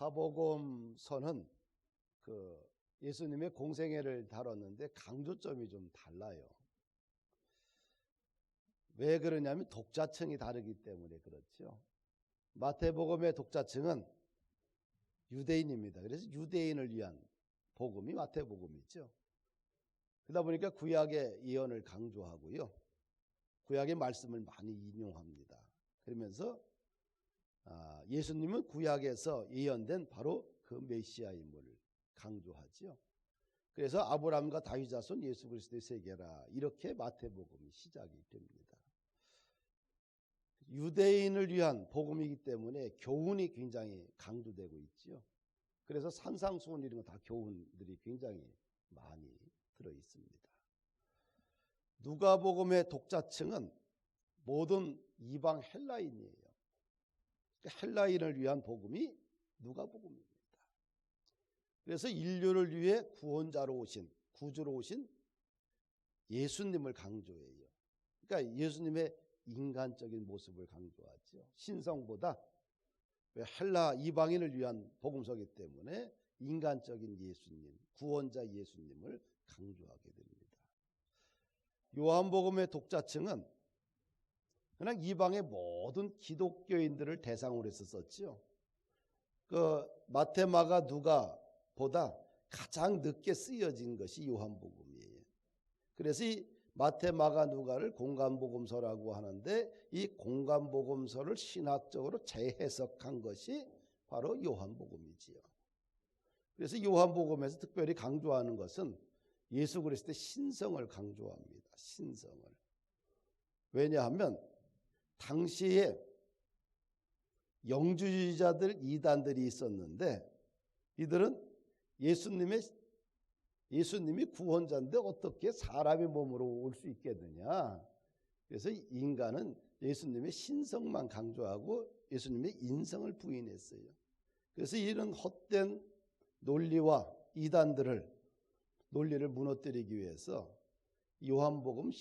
마가복음서는 예수님의 공생애를 다뤘는데 강조점이 좀 달라요. 왜 그러냐면 독자층이 다르기 때문에 그렇죠. 마태복음의 독자층은 유대인입니다. 그래서 유대인을 위한 복음이 마태복음이죠. 그러다 보니까 구약의 예언을 강조하고요. 구약의 말씀을 많이 인용합니다. 그러면서 예수님은 구약에서 예언된 바로 그 메시아임을 강조하죠. 그래서 아브라함과 다윗 자손 예수 그리스도의 세계라, 이렇게 마태복음이 시작이 됩니다. 유대인을 위한 복음이기 때문에 교훈이 굉장히 강조되고 있죠. 그래서 산상수훈 이런 거 다 교훈들이 굉장히 많이 들어 있습니다. 누가복음의 독자층은 모든 이방 헬라인이에요. 헬라인을 위한 복음이 누가복음입니다. 그래서 인류를 위해 구원자로 오신, 구주로 오신 예수님을 강조해요. 그러니까 예수님의 인간적인 모습을 강조하죠. 신성보다, 헬라 이방인을 위한 복음서이기 때문에 인간적인 예수님, 구원자 예수님을 강조하게 됩니다. 요한복음의 독자층은 그냥 이방의 모든 기독교인들을 대상으로 해서 썼죠. 마태, 마가, 누가보다 가장 늦게 쓰여진 것이 요한복음이에요. 그래서 이 마태, 마가, 누가를 공간복음서라고 하는데, 이 공간복음서를 신학적으로 재해석한 것이 바로 요한복음이지요. 그래서 요한복음에서 특별히 강조하는 것은 예수 그리스도의 신성을 강조합니다. 신성을. 왜냐하면 당시에 영주주의자들, 이단들이 있었는데, 이들은 예수님이 구원자인데 어떻게 사람의 몸으로 올 수 있겠느냐. 그래서 인간은 예수님의 신성만 강조하고 예수님의 인성을 부인했어요. 그래서 이런 헛된 논리와 이단들을, 논리를 무너뜨리기 위해서 요한복음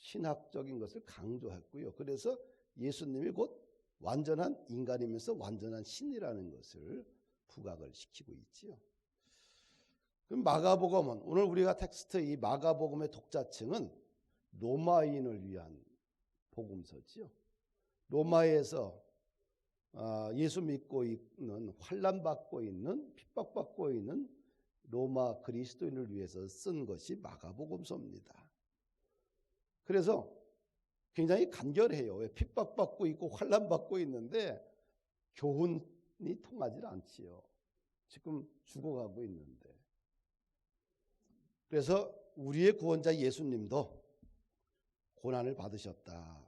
신학적인 것을 강조했고요. 그래서 예수님이 곧 완전한 인간이면서 완전한 신이라는 것을 부각을 시키고 있지요. 그럼 마가복음은, 오늘 우리가 텍스트 이 마가복음의 독자층은 로마인을 위한 복음서지요. 로마에서 예수 믿고 있는, 환난받고 있는, 핍박받고 있는 로마 그리스도인을 위해서 쓴 것이 마가복음서입니다. 그래서 굉장히 간결해요. 왜? 핍박받고 있고 환난받고 있는데 교훈이 통하지 않지요. 지금 죽어가고 있는데. 그래서 우리의 구원자 예수님도 고난을 받으셨다.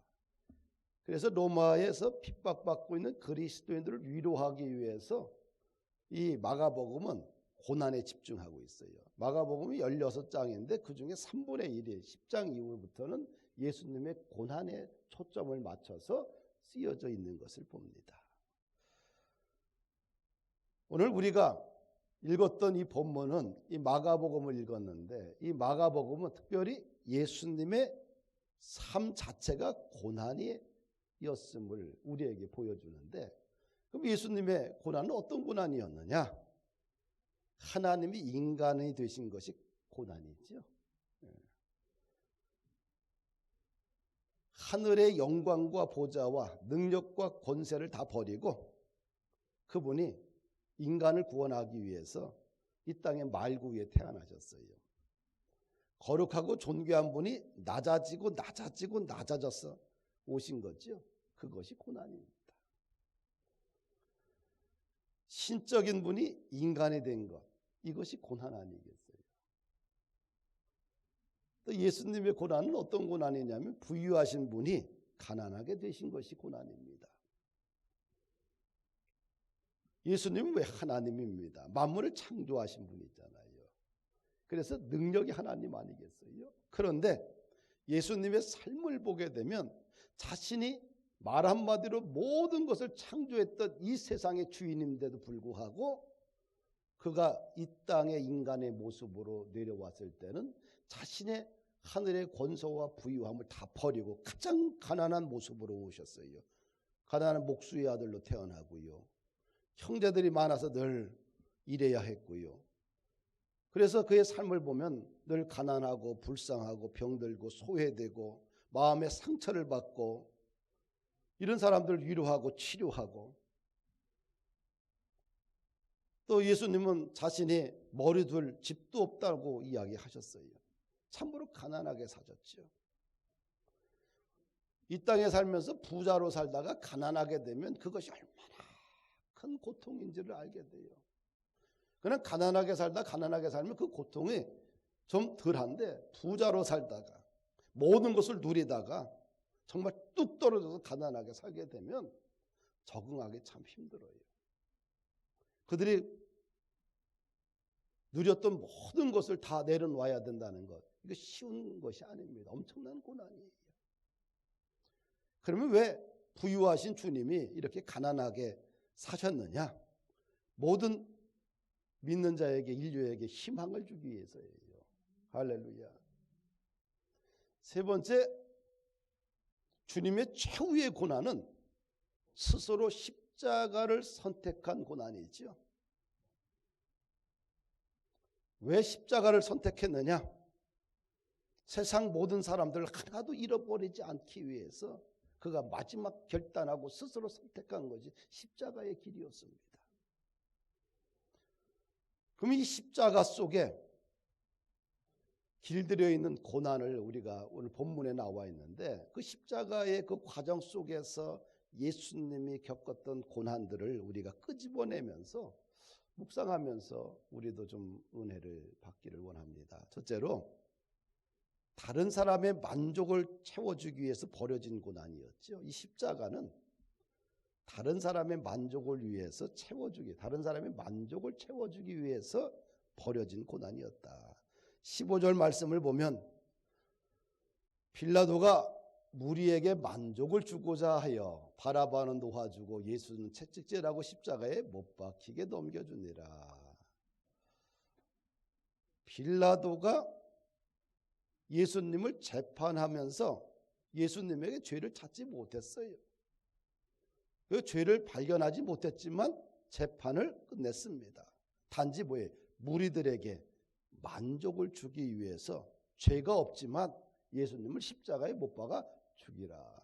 그래서 로마에서 핍박받고 있는 그리스도인들을 위로하기 위해서 이 마가복음은 고난에 집중하고 있어요. 마가복음이 16장인데 그중에 3분의 1이 10장 이후부터는 예수님의 고난에 초점을 맞춰서 쓰여져 있는 것을 봅니다. 오늘 우리가 읽었던 이 본문은 이 마가복음을 읽었는데, 이 마가복음은 특별히 예수님의 삶 자체가 고난이었음을 우리에게 보여주는데, 그럼 예수님의 고난은 어떤 고난이었느냐? 하나님이 인간이 되신 것이 고난이죠. 하늘의 영광과 보좌와 능력과 권세를 다 버리고 그분이 인간을 구원하기 위해서 이 땅의 말구 위에 태어나셨어요. 거룩하고 존귀한 분이 낮아져서 오신 거죠. 그것이 고난입니다. 신적인 분이 인간이 된 것, 이것이 고난 아니겠어요? 또 예수님의 고난은 어떤 고난이냐면 부유하신 분이 가난하게 되신 것이 고난입니다. 예수님은 왜 하나님입니다. 만물을 창조하신 분이잖아요. 그래서 능력이 하나님 아니겠어요? 그런데 예수님의 삶을 보게 되면 자신이 말 한마디로 모든 것을 창조했던 이 세상의 주인인데도 불구하고 그가 이 땅의 인간의 모습으로 내려왔을 때는 자신의 하늘의 권세와 부유함을 다 버리고 가장 가난한 모습으로 오셨어요. 가난한 목수의 아들로 태어나고요. 형제들이 많아서 늘 일해야 했고요. 그래서 그의 삶을 보면 늘 가난하고 불쌍하고 병들고 소외되고 마음의 상처를 받고 이런 사람들 위로하고 치료하고, 또 예수님은 자신이 머리 둘 집도 없다고 이야기하셨어요. 참으로 가난하게 사셨죠. 이 땅에 살면서 부자로 살다가 가난하게 되면 그것이 얼마나 큰 고통인지를 알게 돼요. 그냥 가난하게 살면 그 고통이 좀 덜한데, 부자로 살다가 모든 것을 누리다가 정말 뚝 떨어져서 가난하게 살게 되면 적응하기 참 힘들어요. 그들이 누렸던 모든 것을 다 내려놔야 된다는 것, 이거 쉬운 것이 아닙니다. 엄청난 고난이에요. 그러면 왜 부유하신 주님이 이렇게 가난하게 사셨느냐? 모든 믿는 자에게, 인류에게 희망을 주기 위해서예요. 할렐루야. 세 번째, 주님의 최후의 고난은 스스로 십자가를 선택한 고난이죠. 왜 십자가를 선택했느냐? 세상 모든 사람들 하나도 잃어버리지 않기 위해서 그가 마지막 결단하고 스스로 선택한 것이 십자가의 길이었습니다. 그럼 이 십자가 속에 길들여 있는 고난을 우리가 오늘 본문에 나와 있는데, 그 십자가의 그 과정 속에서 예수님이 겪었던 고난들을 우리가 끄집어내면서 묵상하면서 우리도 좀 은혜를 받기를 원합니다. 첫째로, 다른 사람의 만족을 채워주기 위해서 버려진 고난이었죠. 이 십자가는 다른 사람의 만족을 위해서 다른 사람의 만족을 채워주기 위해서 버려진 고난이었다. 15절 말씀을 보면 빌라도가 무리에게 만족을 주고자 하여 바라바는 놓아주고 예수는 채찍질하고 십자가에 못 박히게 넘겨주니라. 빌라도가 예수님을 재판하면서 예수님에게 죄를 찾지 못했어요. 그 죄를 발견하지 못했지만 재판을 끝냈습니다. 단지 뭐예요? 무리들에게 만족을 주기 위해서 죄가 없지만 예수님을 십자가에 못 박아 죽이라.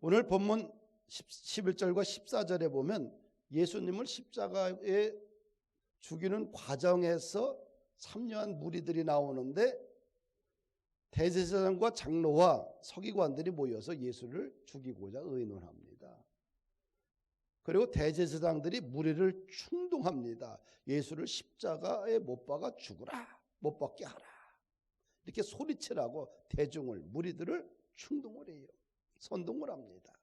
오늘 본문 11절과 14절에 보면 예수님을 십자가에 죽이는 과정에서 참여한 무리들이 나오는데, 대제사장과 장로와 서기관들이 모여서 예수를 죽이고자 의논합니다. 그리고 대제사장들이 무리를 충동합니다. 예수를 십자가에 못 박아 죽으라, 못 박게 하라, 이렇게 소리치라고 무리들을 충동을 해요. 선동을 합니다.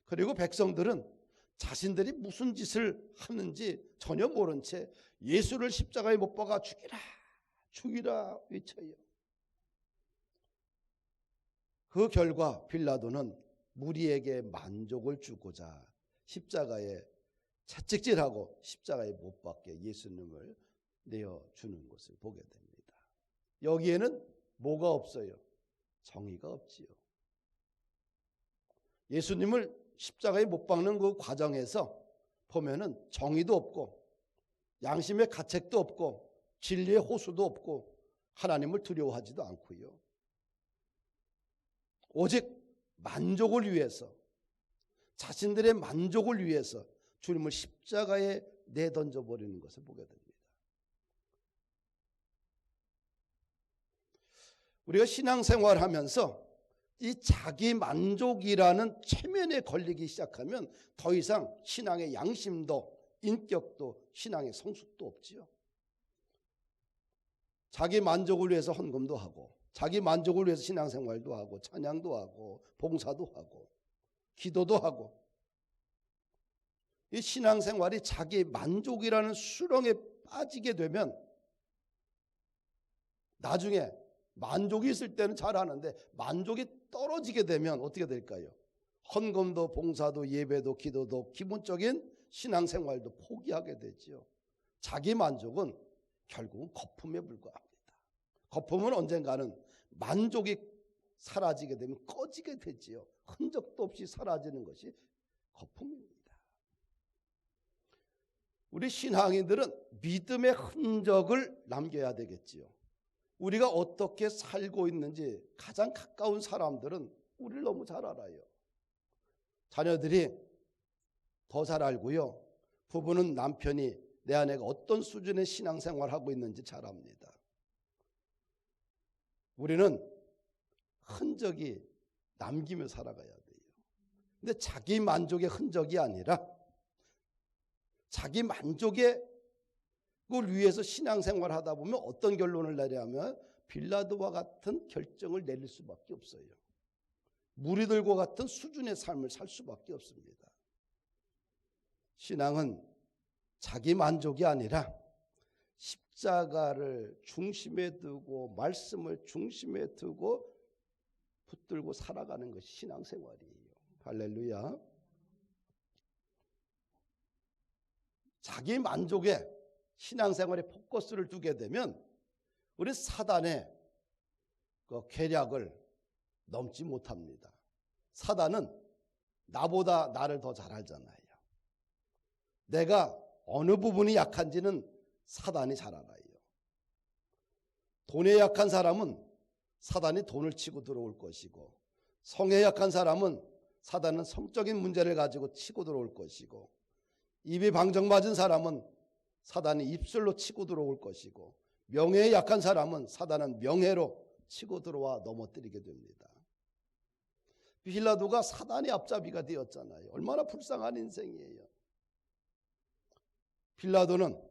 그리고 백성들은 자신들이 무슨 짓을 하는지 전혀 모른 채 예수를 십자가에 못 박아 죽이라, 죽이라 외쳐요. 그 결과 빌라도는 무리에게 만족을 주고자 십자가에 채찍질하고 십자가에 못 박게 예수님을 내어주는 것을 보게 됩니다. 여기에는 뭐가 없어요? 정의가 없지요. 예수님을 십자가에 못 박는 그 과정에서 보면은 정의도 없고 양심의 가책도 없고 진리의 호소도 없고 하나님을 두려워하지도 않고요. 오직 만족을 위해서, 자신들의 만족을 위해서 주님을 십자가에 내던져 버리는 것을 보게 됩니다. 우리가 신앙생활을 하면서 이 자기 만족이라는 체면에 걸리기 시작하면 더 이상 신앙의 양심도 인격도 신앙의 성숙도 없지요. 자기 만족을 위해서 헌금도 하고, 자기 만족을 위해서 신앙생활도 하고, 찬양도 하고, 봉사도 하고, 기도도 하고, 이 신앙생활이 자기 만족이라는 수렁에 빠지게 되면 나중에 만족이 있을 때는 잘하는데 만족이 떨어지게 되면 어떻게 될까요? 헌금도 봉사도 예배도 기도도 기본적인 신앙생활도 포기하게 되지요. 자기 만족은 결국은 거품에 불과합니다. 거품은 언젠가는 만족이 사라지게 되면 꺼지게 되지요. 흔적도 없이 사라지는 것이 거품입니다. 우리 신앙인들은 믿음의 흔적을 남겨야 되겠지요. 우리가 어떻게 살고 있는지 가장 가까운 사람들은 우리를 너무 잘 알아요. 자녀들이 더 잘 알고요. 부부는 남편이 내 아내가 어떤 수준의 신앙생활을 하고 있는지 잘 압니다. 우리는 흔적이 남기며 살아가야 돼요. 근데 자기 만족의 흔적이 아니라 자기 만족을 위해서 신앙생활을 하다 보면 어떤 결론을 내려면 빌라도와 같은 결정을 내릴 수밖에 없어요. 무리들과 같은 수준의 삶을 살 수밖에 없습니다. 신앙은 자기 만족이 아니라 십자가를 중심에 두고 말씀을 중심에 두고 붙들고 살아가는 것이 신앙생활이에요. 할렐루야. 자기 만족에 신앙생활에 포커스를 두게 되면 우리 사단의 그 계략을 넘지 못합니다. 사단은 나보다 나를 더 잘 알잖아요. 내가 어느 부분이 약한지는 사단이 잘 알아요. 돈에 약한 사람은 사단이 돈을 치고 들어올 것이고, 성에 약한 사람은 사단은 성적인 문제를 가지고 치고 들어올 것이고, 입이 방정맞은 사람은 사단이 입술로 치고 들어올 것이고, 명예에 약한 사람은 사단은 명예로 치고 들어와 넘어뜨리게 됩니다. 빌라도가 사단의 앞잡이가 되었잖아요. 얼마나 불쌍한 인생이에요. 빌라도는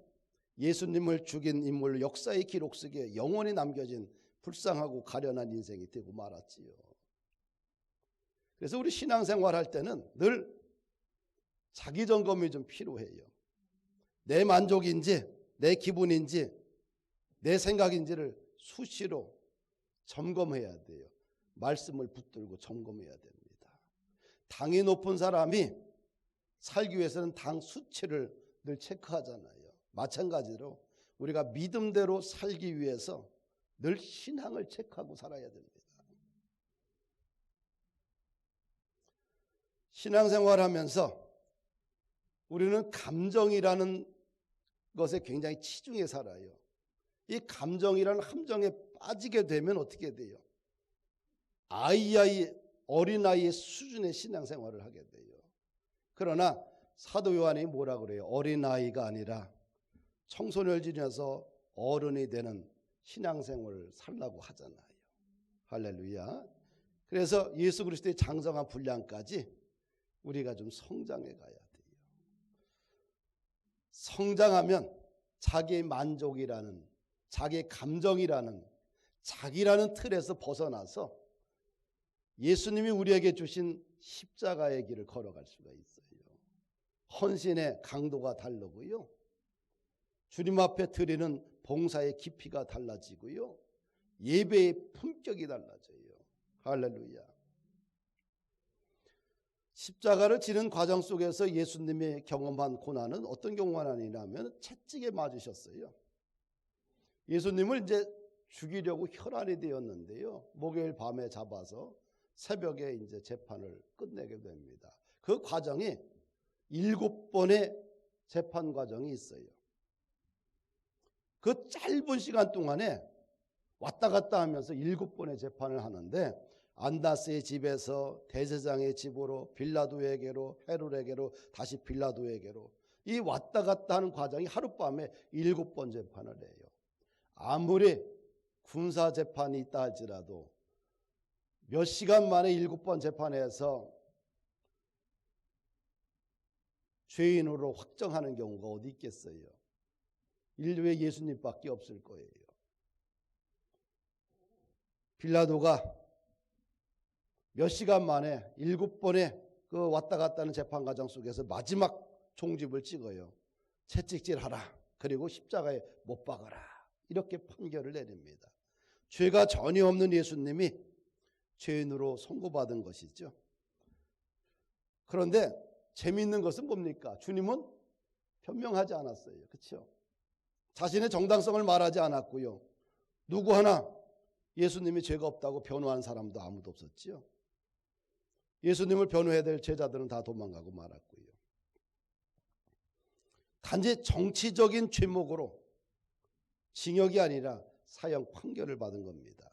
예수님을 죽인 인물 역사의 기록 속에 영원히 남겨진 불쌍하고 가련한 인생이 되고 말았지요. 그래서 우리 신앙생활 할 때는 늘 자기 점검이 좀 필요해요. 내 만족인지 내 기분인지 내 생각인지를 수시로 점검해야 돼요. 말씀을 붙들고 점검해야 됩니다. 당이 높은 사람이 살기 위해서는 당 수치를 늘 체크하잖아요. 마찬가지로 우리가 믿음대로 살기 위해서 늘 신앙을 체크하고 살아야 됩니다. 신앙생활하면서 우리는 감정이라는 것에 굉장히 치중해 살아요. 이 감정이라는 함정에 빠지게 되면 어떻게 돼요? 어린아이의 수준의 신앙생활을 하게 돼요. 그러나 사도 요한이 뭐라 그래요? 어린아이가 아니라 청소년을 지나서 어른이 되는 신앙생활을 살라고 하잖아요. 할렐루야. 그래서 예수 그리스도의 장성한 분량까지 우리가 좀 성장해 가야 돼요. 성장하면 자기의 만족이라는, 자기의 감정이라는, 자기라는 틀에서 벗어나서 예수님이 우리에게 주신 십자가의 길을 걸어갈 수가 있어요. 헌신의 강도가 다르고요. 주님 앞에 드리는 봉사의 깊이가 달라지고요. 예배의 품격이 달라져요. 할렐루야. 십자가를 지는 과정 속에서 예수님이 경험한 고난은 어떤 고난이냐면 채찍에 맞으셨어요. 예수님을 이제 죽이려고 혈안이 되었는데요. 목요일 밤에 잡아서 새벽에 이제 재판을 끝내게 됩니다. 그 과정이 7번의 재판 과정이 있어요. 그 짧은 시간 동안에 왔다 갔다 하면서 7번의 재판을 하는데, 안나스의 집에서 대제사장의 집으로, 빌라도에게로, 헤롯에게로, 다시 빌라도에게로, 이 왔다 갔다 하는 과정이 하룻밤에 7번 재판을 해요. 아무리 군사 재판이 있다 할지라도 몇 시간 만에 7번 재판해서 죄인으로 확정하는 경우가 어디 있겠어요? 인류에 예수님밖에 없을 거예요. 빌라도가 몇 시간 만에 7번의 그 왔다 갔다 하는 재판 과정 속에서 마지막 종집을 찍어요. 채찍질하라. 그리고 십자가에 못 박아라. 이렇게 판결을 내립니다. 죄가 전혀 없는 예수님이 죄인으로 선고받은 것이죠. 그런데 재미있는 것은 뭡니까? 주님은 변명하지 않았어요. 그렇죠? 자신의 정당성을 말하지 않았고요. 누구 하나 예수님이 죄가 없다고 변호한 사람도 아무도 없었지요. 예수님을 변호해야 될 제자들은 다 도망가고 말았고요. 단지 정치적인 죄목으로 징역이 아니라 사형 판결을 받은 겁니다.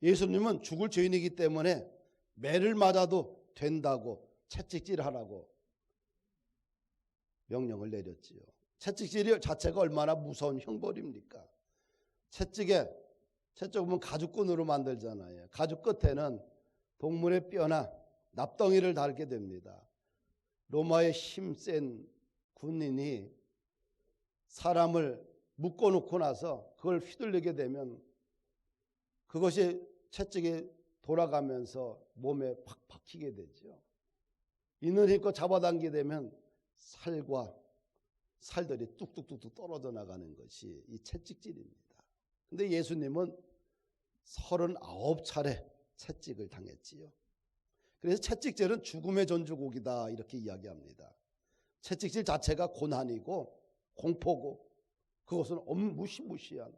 예수님은 죽을 죄인이기 때문에 매를 맞아도 된다고 채찍질하라고 명령을 내렸지요. 채찍질 자체가 얼마나 무서운 형벌입니까? 채찍에 채찍은 가죽끈으로 만들잖아요. 가죽 끝에는 동물의 뼈나 납덩이를 달게 됩니다. 로마의 힘센 군인이 사람을 묶어놓고 나서 그걸 휘둘리게 되면 그것이 채찍이 돌아가면서 몸에 팍 박히게 되죠. 있는 힘껏 잡아당기게 되면 살들이 뚝뚝뚝뚝 떨어져 나가는 것이 이 채찍질입니다. 근데 예수님은 39차례 채찍을 당했지요. 그래서 채찍질은 죽음의 전주곡이다 이렇게 이야기합니다. 채찍질 자체가 고난이고 공포고 그것은 무시무시한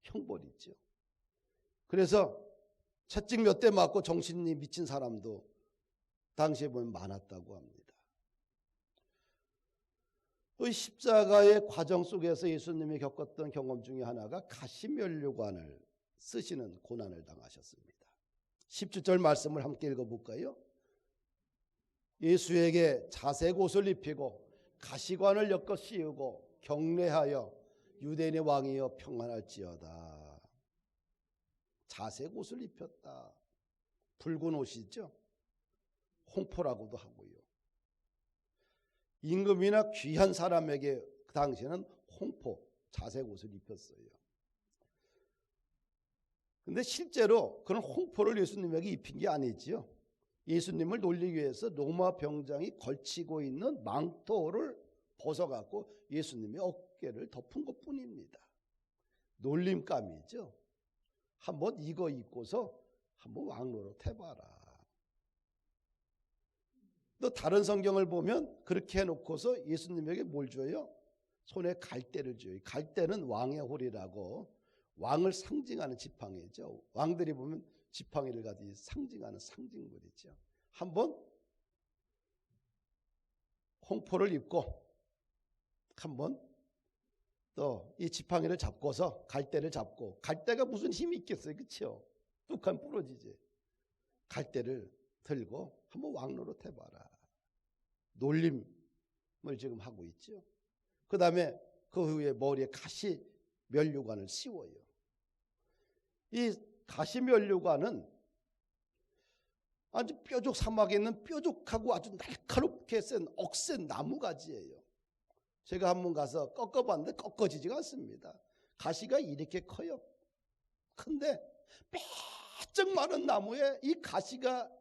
형벌이죠. 그래서 채찍 몇 대 맞고 정신이 미친 사람도 당시에 보면 많았다고 합니다. 그 십자가의 과정 속에서 예수님이 겪었던 경험 중에 하나가 가시면류관을 쓰시는 고난을 당하셨습니다. 17절 말씀을 함께 읽어볼까요? 예수에게 자색옷을 입히고 가시관을 엮어 씌우고 경례하여 유대인의 왕이여 평안할지어다. 자색옷을 입혔다. 붉은 옷이죠. 홍포라고도 하고요. 임금이나 귀한 사람에게 그 당시에는 홍포, 자색옷을 입혔어요. 근데 실제로 그런 홍포를 예수님에게 입힌 게 아니지요. 예수님을 놀리기 위해서 로마 병장이 걸치고 있는 망토를 벗어갖고 예수님의 어깨를 덮은 것뿐입니다. 놀림감이죠. 한번 이거 입고서 한번 왕노릇 해봐라. 또 다른 성경을 보면 그렇게 해놓고서 예수님에게 뭘 줘요? 손에 갈대를 줘요. 갈대는 왕의 홀이라고 왕을 상징하는 지팡이죠. 왕들이 보면 지팡이를 가지고 상징하는 상징물이죠. 한번 홍포를 입고 한번 또 이 지팡이를 잡고서 갈대를 잡고, 갈대가 무슨 힘이 있겠어요, 그렇죠? 뚝하면 부러지지. 갈대를 들고 한번 왕노릇 해봐라. 놀림을 지금 하고 있죠. 그 다음에 그 후에 머리에 가시 면류관을 씌워요. 이 가시 면류관은 아주 뾰족, 사막에 있는 뾰족하고 아주 날카롭게 센 억센 나무가지예요. 제가 한번 가서 꺾어봤는데 꺾어지지가 않습니다. 가시가 이렇게 커요. 근데 뾰족 마른 나무에 이 가시가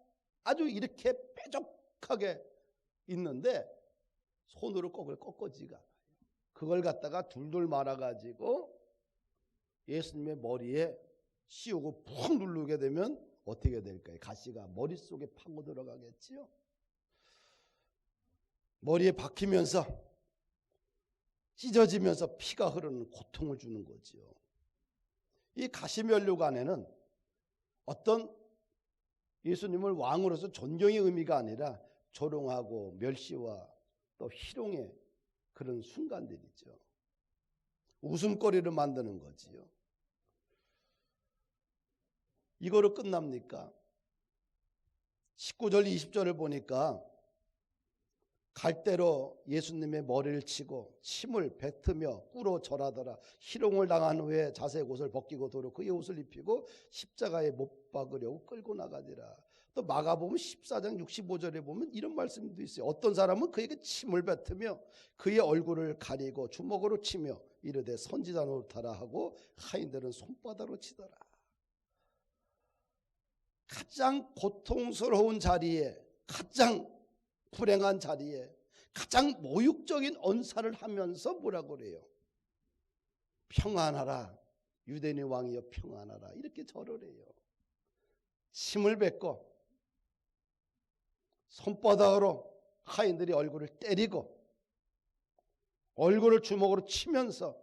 아주 이렇게 뾰족하게 있는데 손으로 꺾어지가 않아요. 그걸 갖다가 둘둘 말아가지고 예수님의 머리에 씌우고 푹 누르게 되면 어떻게 될까요? 가시가 머릿속에 파고 들어가겠지요. 머리에 박히면서 찢어지면서 피가 흐르는 고통을 주는 거지요. 이 가시면류관에는 어떤 예수님을 왕으로서 존경의 의미가 아니라 조롱하고 멸시와 또 희롱의 그런 순간들이죠. 웃음거리를 만드는 거지요. 이거로 끝납니까? 19절 20절을 보니까 갈대로 예수님의 머리를 치고 침을 뱉으며 꿇어 절하더라. 희롱을 당한 후에 자색 옷을 벗기고 도로 그의 옷을 입히고 십자가에 못 박으려고 끌고 나가니라. 또 마가복음 14장 65절에 보면 이런 말씀도 있어요. 어떤 사람은 그에게 침을 뱉으며 그의 얼굴을 가리고 주먹으로 치며 이르되 선지자 노릇하라 하고 하인들은 손바닥으로 치더라. 가장 고통스러운 자리에, 가장 불행한 자리에 가장 모욕적인 언사를 하면서 뭐라고 그래요? 평안하라, 유대인의 왕이여 평안하라, 이렇게 절을 해요. 침을 뱉고 손바닥으로 하인들이 얼굴을 때리고 얼굴을 주먹으로 치면서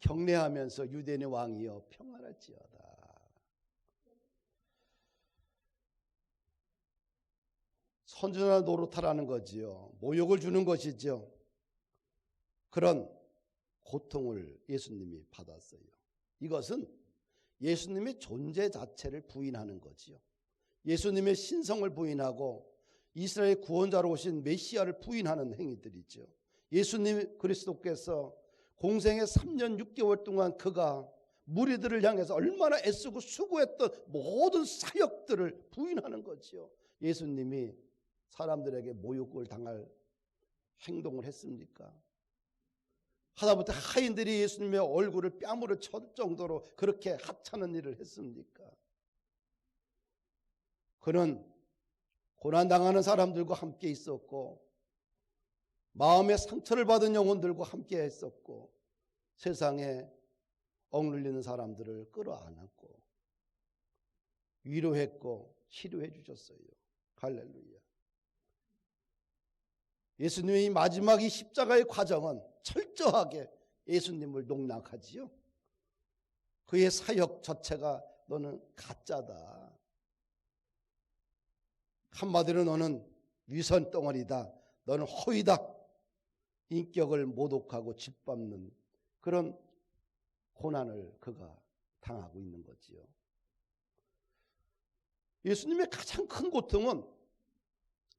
경례하면서 유대인의 왕이여 평안할지어다. 선전하 노릇하라는 거지요. 모욕을 주는 것이죠. 그런 고통을 예수님이 받았어요. 이것은 예수님의 존재 자체를 부인하는 거지요. 예수님의 신성을 부인하고 이스라엘 구원자로 오신 메시아를 부인하는 행위들이죠. 예수님 그리스도께서 공생의 3년 6개월 동안 그가 무리들을 향해서 얼마나 애쓰고 수고했던 모든 사역들을 부인하는 거지요. 예수님이 사람들에게 모욕을 당할 행동을 했습니까? 하다못해 하인들이 예수님의 얼굴을 뺨으로 칠 정도로 그렇게 하찮은 일을 했습니까? 그는 고난당하는 사람들과 함께 있었고 마음의 상처를 받은 영혼들과 함께 했었고 세상에 억눌리는 사람들을 끌어안았고 위로했고 치료해 주셨어요. 할렐루야. 예수님의 마지막 이 십자가의 과정은 철저하게 예수님을 농락하지요. 그의 사역 자체가 너는 가짜다. 한마디로 너는 위선 덩어리다. 너는 허위다. 인격을 모독하고 짓밟는 그런 고난을 그가 당하고 있는 거지요. 예수님의 가장 큰 고통은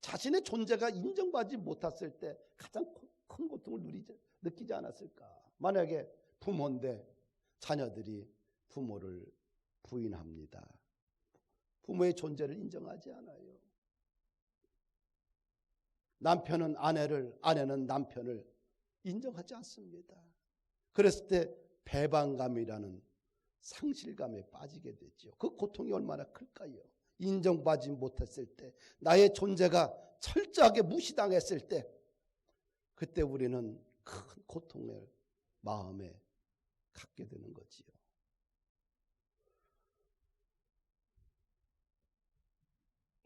자신의 존재가 인정받지 못했을 때 가장 큰 고통을 느끼지 않았을까? 만약에 부모인데 자녀들이 부모를 부인합니다. 부모의 존재를 인정하지 않아요. 남편은 아내를, 아내는 남편을 인정하지 않습니다. 그랬을 때 배반감이라는 상실감에 빠지게 되죠. 그 고통이 얼마나 클까요? 인정받지 못했을 때, 나의 존재가 철저하게 무시당했을 때, 그때 우리는 큰 고통을 마음에 갖게 되는 거지요.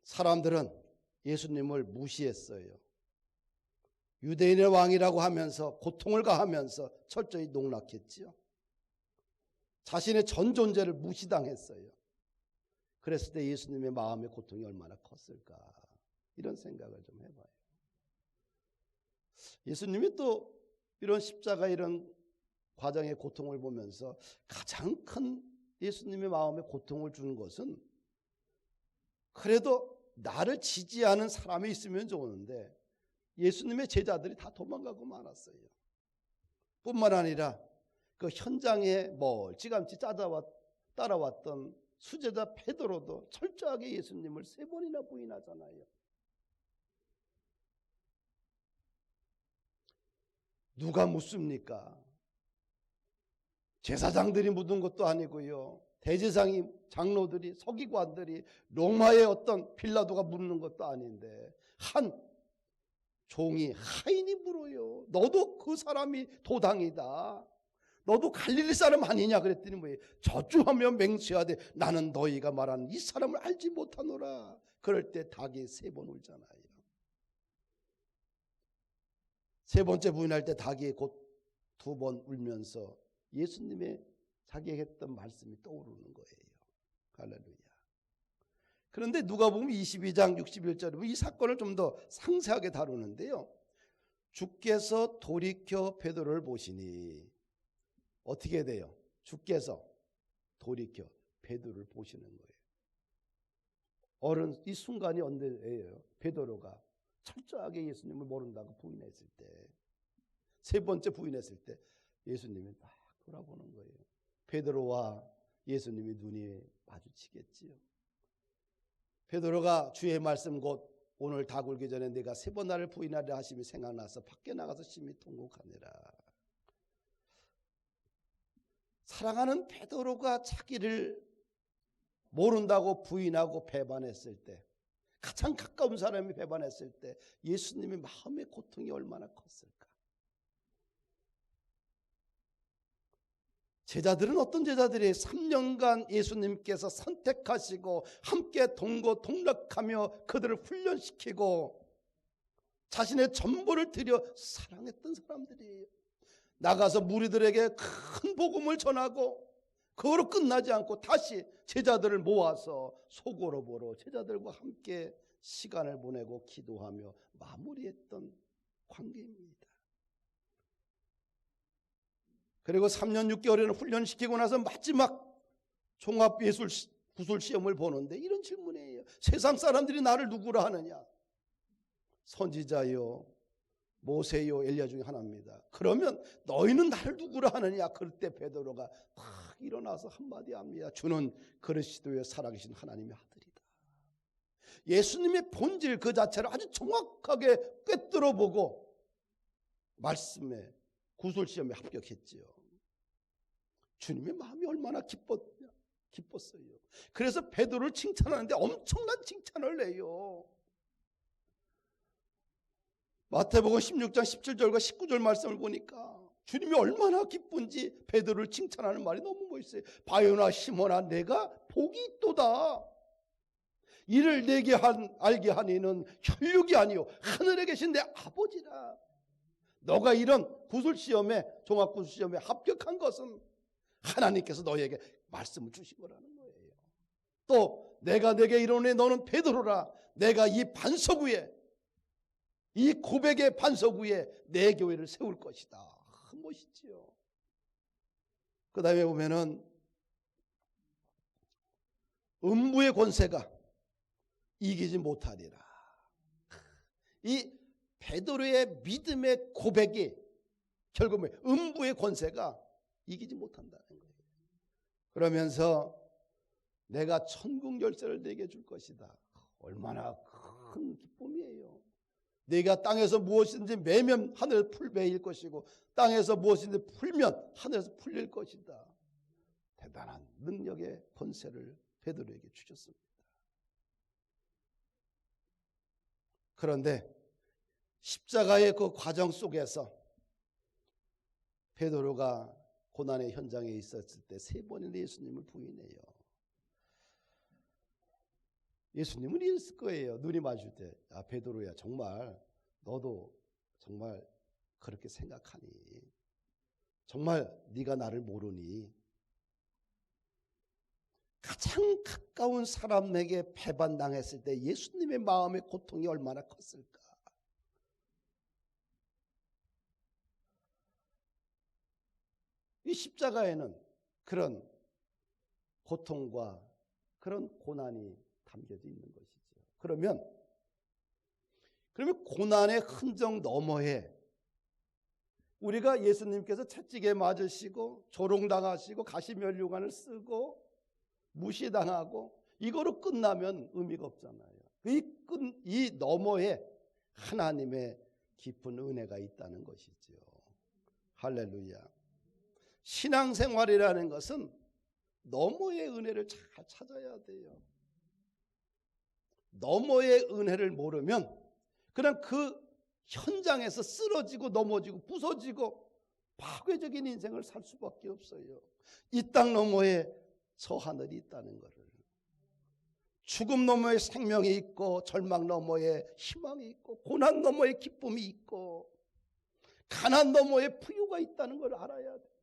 사람들은 예수님을 무시했어요. 유대인의 왕이라고 하면서 고통을 가하면서 철저히 농락했지요. 자신의 전 존재를 무시당했어요. 그랬을 때 예수님의 마음의 고통이 얼마나 컸을까? 이런 생각을 좀 해봐요. 예수님이 또 이런 십자가 이런 과정의 고통을 보면서 가장 큰 예수님의 마음에 고통을 주는 것은 그래도 나를 지지하는 사람이 있으면 좋은데 예수님의 제자들이 다 도망가고 말았어요. 뿐만 아니라 그 현장에 멀찌감치 따라왔던 수제자 베드로도 철저하게 예수님을 3번이나 부인하잖아요. 누가 묻습니까? 제사장들이 묻은 것도 아니고요. 대제사장이, 장로들이, 서기관들이, 로마의 어떤 빌라도가 묻는 것도 아닌데 한 종이 하인이 물어요. 너도 그 사람이 도당이다. 너도 갈릴리 사람 아니냐 그랬더니 뭐예요? 저주하며 맹세하되 나는 너희가 말하는 이 사람을 알지 못하노라. 그럴 때 닭이 3번 울잖아요. 3번째 부인할 때 닭이 곧 2번 울면서 예수님의 자기에게 했던 말씀이 떠오르는 거예요. 할렐루야. 그런데 누가복음 22장 61절에 이 사건을 좀 더 상세하게 다루는데요. 주께서 돌이켜 베드로를 보시니 어떻게 돼요? 주께서 돌이켜 베드로를 보시는 거예요. 이 순간이 언제예요? 베드로가 철저하게 예수님을 모른다고 부인했을 때, 3번째 부인했을 때 예수님이 딱 돌아보는 거예요. 베드로와 예수님이 눈이 마주치겠지요. 베드로가 주의 말씀 곧 오늘 다 굴기 전에 내가 3번 나를 부인하려 하심이 생각나서 밖에 나가서 심히 통곡하니라. 사랑하는 베드로가 자기를 모른다고 부인하고 배반했을 때, 가장 가까운 사람이 배반했을 때 예수님의 마음의 고통이 얼마나 컸을까? 제자들은 어떤 제자들이 3년간 예수님께서 선택하시고 함께 동거동락하며 그들을 훈련시키고 자신의 전부를 들여 사랑했던 사람들이에요. 나가서 무리들에게 큰 복음을 전하고 그거로 끝나지 않고 다시 제자들을 모아서 소고로 보러 제자들과 함께 시간을 보내고 기도하며 마무리했던 관계입니다. 그리고 3년 6개월에는 훈련시키고 나서 마지막 종합예술 구술 시험을 보는데 이런 질문이에요. 세상 사람들이 나를 누구라 하느냐? 선지자요, 모세요, 엘리야 중에 하나입니다. 그러면 너희는 나를 누구라 하느냐? 그때 베드로가 탁 일어나서 한마디 합니다. 주는 그리스도의 살아계신 하나님의 아들이다. 예수님의 본질 그 자체를 아주 정확하게 꿰뚫어 보고 말씀에 구술 시험에 합격했지요. 주님의 마음이 얼마나 기뻤어요. 그래서 베드로를 칭찬하는데 엄청난 칭찬을 해요. 마태복음 16장 17절과 19절 말씀을 보니까 주님이 얼마나 기쁜지 베드로를 칭찬하는 말이 너무 멋있어요. 바요나 시몬아 내가 복이 있도다. 이를 내게 알게 한 이는 혈육이 아니요 하늘에 계신 내 아버지라. 너가 이런 구술시험에 종합구술시험에 합격한 것은 하나님께서 너에게 말씀을 주신 거라는 거예요. 또 내가 내게 이르노니 너는 베드로라. 내가 이 반석 위에 이 고백의 반석 위에 내 교회를 세울 것이다. 멋있지요. 그 다음에 보면은 음부의 권세가 이기지 못하리라. 이 베드로의 믿음의 고백이 결국은 음부의 권세가 이기지 못한다는 거예요. 그러면서 내가 천국 열쇠를 내게 줄 것이다. 얼마나 큰 기쁨이에요. 네가 땅에서 무엇이든지 매면 하늘에서 풀 매일 것이고 땅에서 무엇이든지 풀면 하늘에서 풀릴 것이다. 대단한 능력의 권세를 베드로에게 주셨습니다. 그런데 십자가의 그 과정 속에서 베드로가 고난의 현장에 있었을 때 3번이나 예수님을 부인해요. 예수님은 이랬을 거예요. 눈이 마주칠 때, 아 베드로야 정말 너도 정말 그렇게 생각하니? 정말 네가 나를 모르니? 가장 가까운 사람에게 배반당했을 때 예수님의 마음의 고통이 얼마나 컸을까? 이 십자가에는 그런 고통과 그런 고난이 담겨져 있는 것이죠. 그러면 고난의 흔적 너머에 우리가 예수님께서 채찍에 맞으시고 조롱당하시고 가시면류관을 쓰고 무시당하고 이거로 끝나면 의미가 없잖아요. 이 너머에 하나님의 깊은 은혜가 있다는 것이죠. 할렐루야. 신앙생활이라는 것은 너머의 은혜를 잘 찾아야 돼요. 너머의 은혜를 모르면 그냥 그 현장에서 쓰러지고 넘어지고 부서지고 파괴적인 인생을 살 수밖에 없어요. 이 땅 너머에 저 하늘이 있다는 것을, 죽음 너머에 생명이 있고 절망 너머에 희망이 있고 고난 너머에 기쁨이 있고 가난 너머에 부유가 있다는 걸 알아야 돼요.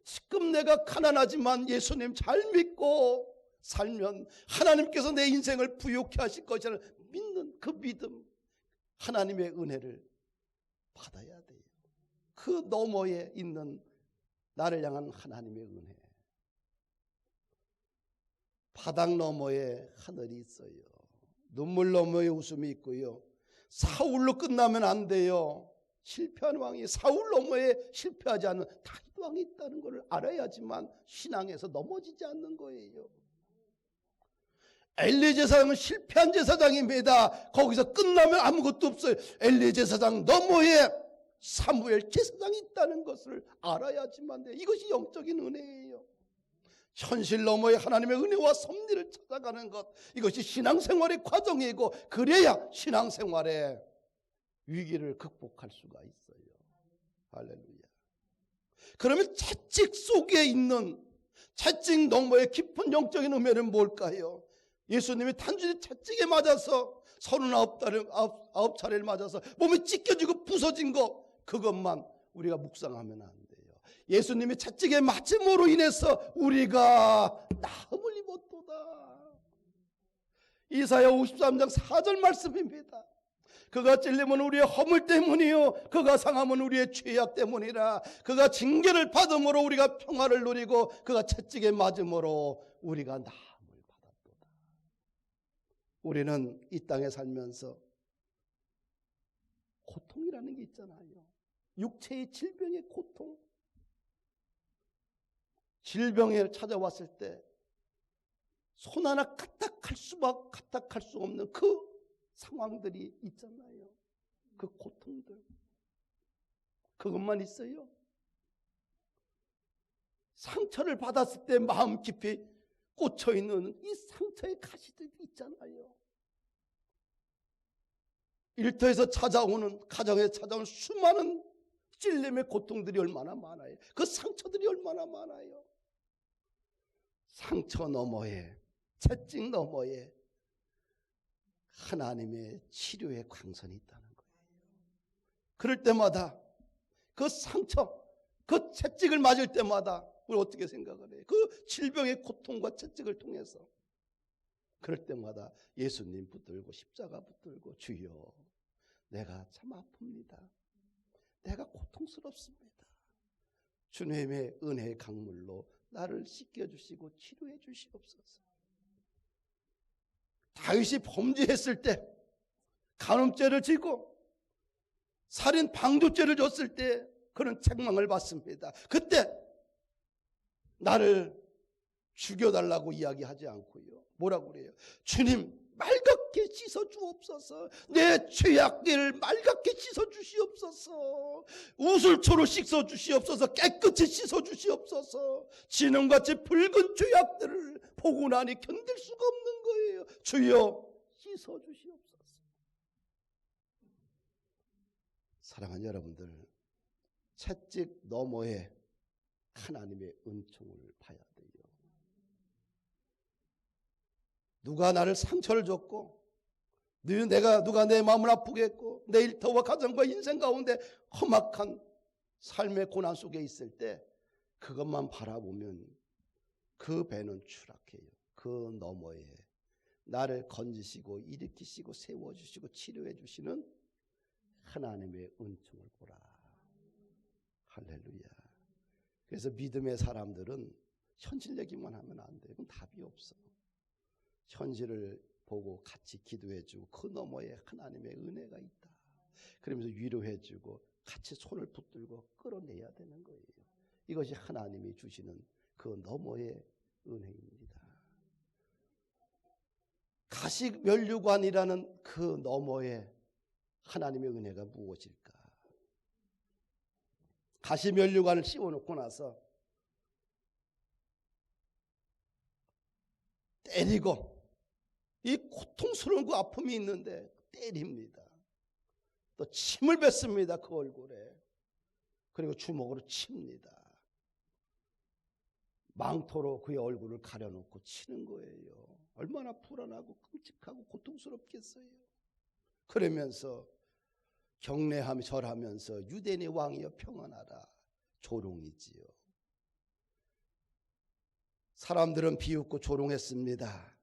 지금 내가 가난하지만 예수님 잘 믿고 살면 하나님께서 내 인생을 부유케 하실 것이라는 믿는 그 믿음, 하나님의 은혜를 받아야 돼요. 그 너머에 있는 나를 향한 하나님의 은혜. 바닥 너머에 하늘이 있어요. 눈물 너머에 웃음이 있고요. 사울로 끝나면 안 돼요. 실패한 왕이 사울 너머에 실패하지 않는 다윗 왕이 있다는 것을 알아야지만 신앙에서 넘어지지 않는 거예요. 엘리 제사장은 실패한 제사장입니다. 거기서 끝나면 아무것도 없어요. 엘리 제사장 너머에 사무엘 제사장이 있다는 것을 알아야지만 돼요. 이것이 영적인 은혜예요. 현실 너머에 하나님의 은혜와 섭리를 찾아가는 것, 이것이 신앙생활의 과정이고 그래야 신앙생활의 위기를 극복할 수가 있어요. 할렐루야. 그러면 채찍 속에 있는 채찍 너머의 깊은 영적인 은혜는 뭘까요? 예수님이 단순히 채찍에 맞아서 39차례를 맞아서 몸이 찢겨지고 부서진 것, 그것만 우리가 묵상하면 안 돼요. 예수님이 채찍에 맞음으로 인해서 우리가 나음을 입었도다. 이사야 53장 4절 말씀입니다. 그가 찔림은 우리의 허물 때문이요 그가 상함은 우리의 죄악 때문이라. 그가 징계를 받음으로 우리가 평화를 누리고 그가 채찍에 맞음으로 우리가 나음을 받았도다. 우리는 이 땅에 살면서 고통이라는 게 있잖아요. 육체의 질병의 고통. 질병에 찾아왔을 때 손 하나 까딱할 수 없는 그 상황들이 있잖아요. 그 고통들. 그것만 있어요? 상처를 받았을 때 마음 깊이 꽂혀있는 이 상처의 가시들이 있잖아요. 일터에서 찾아오는, 가정에서 찾아오는 수많은 찔림의 고통들이 얼마나 많아요. 그 상처들이 얼마나 많아요. 상처 너머에, 채찍 너머에 하나님의 치료의 광선이 있다는 거예요. 그럴 때마다 그 상처, 그 채찍을 맞을 때마다 우리 어떻게 생각을 해요? 그 질병의 고통과 채찍을 통해서 그럴 때마다 예수님 붙들고 십자가 붙들고 주여 내가 참 아픕니다. 내가 고통스럽습니다. 주님의 은혜의 강물로 나를 씻겨주시고 치료해 주시옵소서. 다윗이 범죄했을 때 간음죄를 지고 살인 방조죄를 줬을 때 그는 책망을 받습니다. 그때 나를 죽여달라고 이야기하지 않고요. 뭐라고 그래요? 주님 맑게 씻어 주옵소서. 내 죄악을 맑게 씻어 주시옵소서. 우슬초로 씻어 주시옵소서. 깨끗이 씻어 주시옵소서. 지능같이 붉은 죄악들을 보고 나니 견딜 수가 없는 거예요. 주여 씻어 주시옵소서. 사랑하는 여러분들, 채찍 너머에 하나님의 은총을 봐야 돼요. 누가 나를 상처를 줬고 누가 내 마음을 아프게 했고 내 일터와 가정과 인생 가운데 험악한 삶의 고난 속에 있을 때 그것만 바라보면 그 배는 추락해요. 그 너머에 나를 건지시고 일으키시고 세워주시고 치료해 주시는 하나님의 은총을 보라. 할렐루야. 그래서 믿음의 사람들은 현실 얘기만 하면 안 돼요. 그건 답이 없어. 현실을 보고 같이 기도해주고 그 너머에 하나님의 은혜가 있다. 그러면서 위로해주고 같이 손을 붙들고 끌어내야 되는 거예요. 이것이 하나님이 주시는 그 너머의 은혜입니다. 가시면류관이라는 그 너머에 하나님의 은혜가 무엇일까? 가시면류관을 씌워놓고 나서 때리고 이 고통스러운 그 아픔이 있는데 때립니다. 또 침을 뱉습니다. 그 얼굴에. 그리고 주먹으로 칩니다. 망토로 그의 얼굴을 가려놓고 치는 거예요. 얼마나 불안하고 끔찍하고 고통스럽겠어요. 그러면서 경례하며 절하면서 유대인의 왕이여 평안하라 조롱이지요. 사람들은 비웃고 조롱했습니다.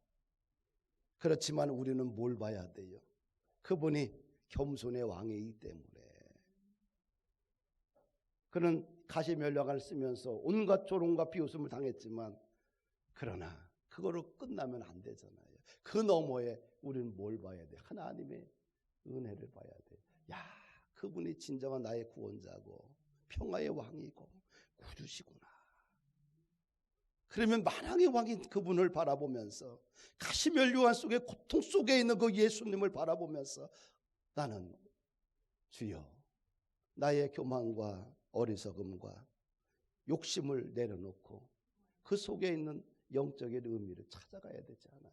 그렇지만 우리는 뭘 봐야 돼요? 그분이 겸손의 왕이기 때문에. 그는 가시면류관을 쓰면서 온갖 조롱과 비웃음을 당했지만 그러나 그거로 끝나면 안 되잖아요. 그 너머에 우리는 뭘 봐야 돼? 하나님의 은혜를 봐야 돼. 야, 그분이 진정한 나의 구원자고 평화의 왕이고 구주시구나. 그러면 만왕의 왕인 그분을 바라보면서 가시면류관 속에 고통 속에 있는 그 예수님을 바라보면서 나는 주여 나의 교만과 어리석음과 욕심을 내려놓고 그 속에 있는 영적인 의미를 찾아가야 되지 않아요.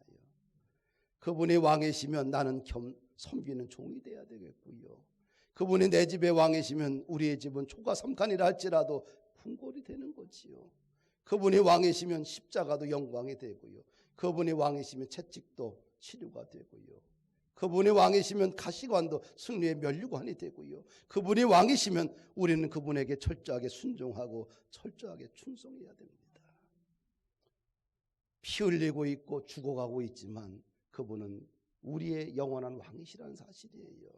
그분이 왕이시면 나는 섬기는 종이 돼야 되겠고요. 그분이 내 집의 왕이시면 우리의 집은 초가 삼칸이라 할지라도 궁궐이 되는 거지요. 그분이 왕이시면 십자가도 영광이 되고요. 그분이 왕이시면 채찍도 치료가 되고요. 그분이 왕이시면 가시관도 승리의 면류관이 되고요. 그분이 왕이시면 우리는 그분에게 철저하게 순종하고 철저하게 충성해야 됩니다. 피 흘리고 있고 죽어가고 있지만 그분은 우리의 영원한 왕이시라는 사실이에요.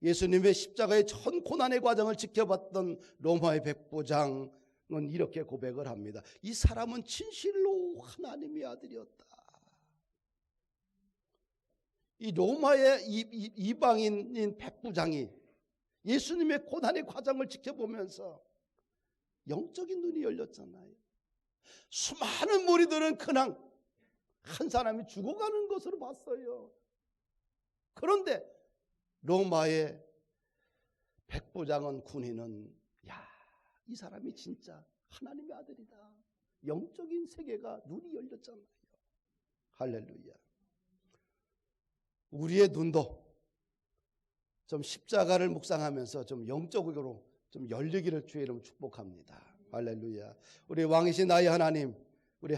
예수님의 십자가의 전 고난의 과정을 지켜봤던 로마의 백부장은 이렇게 고백을 합니다. 이 사람은 진실로 하나님의 아들이었다. 이 로마의 이방인인 백부장이 예수님의 고난의 과정을 지켜보면서 영적인 눈이 열렸잖아요. 수많은 무리들은 그냥 한 사람이 죽어가는 것으로 봤어요. 그런데 로마의 백부장은 군인은 이 사람이 진짜 하나님의 아들이다. 영적인 세계가 눈이 열렸잖아요. 할렐루야. 우리의 눈도 좀 십자가를 묵상하면서 좀 영적으로 좀 열리기를 주의 이름으로 축복합니다. 할렐루야. 우리 왕이신 나의 하나님, 우리